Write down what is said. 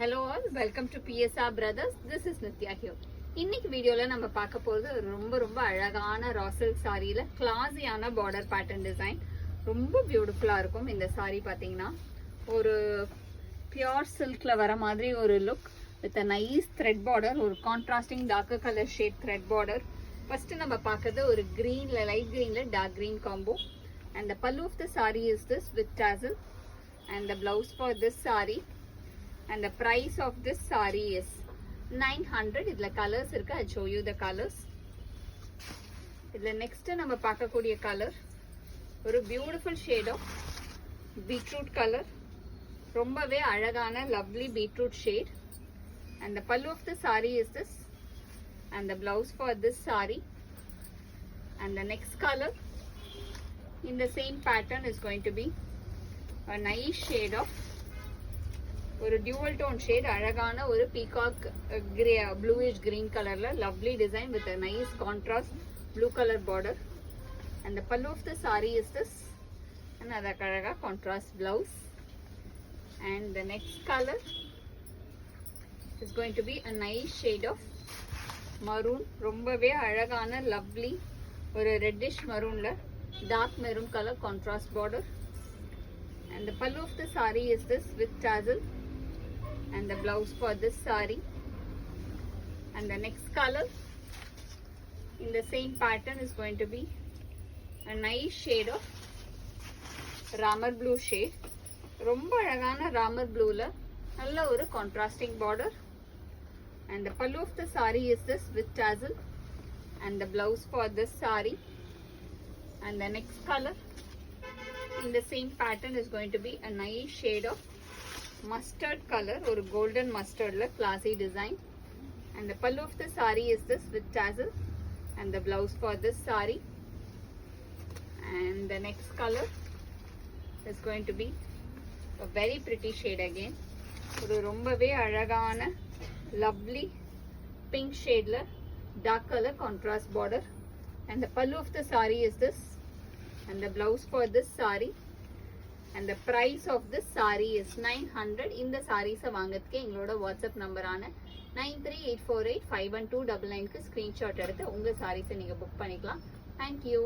Hello all, welcome to PSR Brothers. This is Nitya here. இன்னைக்கு வீடியோல நம்ம பார்க்க போறது ரொம்ப அழகான ராசல் சாரியில கிளாஸியான பார்டர் பேட்டர்ன் டிசைன். ரொம்ப பியூட்டிஃபுல்லா இருக்கும் இந்த சாரி பாத்தீங்கன்னா. ஒரு பியூர் சில்க்ல வர மாதிரி ஒரு look with a nice thread border, ஒரு contrasting darker color shade thread border. First நம்ம பார்க்கிறது ஒரு greenல light greenல dark green combo. And the pallu of the saree is this with tassel. And the blouse for this saree. And the price of this saree is 900. இதுல colors இருக்கு. I'll show you the colors. இதுல next நம்ம பார்க்கக்கூடிய color ஒரு beautiful shade of beetroot color. ரொம்பவே அழகான lovely beetroot shade. And the pallu of the saree is this. And the blouse for this saree. And the next color in the same pattern is going to be a nice shade of ஒரு dual tone shade, அழகான ஒரு peacock grey bluish green colorல lovely design with a nice contrast blue color border. And the pallu of the saree is this. Another அழகா contrast blouse. And the next color is going to be a nice shade of maroon. ரொம்பவே அழகான lovely ஒரு reddish maroonல dark maroon color contrast border. And the pallu of the saree is this with tassel. And the blouse for this saree. And the next color in the same pattern is going to be a nice shade of ramar blue shade. ரொம்ப அழகான ramar blueல நல்ல ஒரு contrasting border. And the pallu of the saree is this with tassel. And the blouse for this saree. And the next color in the same pattern is going to be a nice shade of mustard color or golden mustard classy design. And the pallu of the saree is this with tassel. And the blouse for this saree. And the next color is going to be a very pretty shade again. ஒரு ரொம்பவே அழகான lovely pink shade dark color contrast border. And the pallu of the saree is this. And the blouse for this saree. And the price of this saree is 900. இந்த sarees வாங்குறதுக்கு எங்களோட WhatsApp நம்பரான 9384851299க்கு screenshot எடுத்து உங்க sarees நீங்க book பண்ணிக்கலாம். Thank you.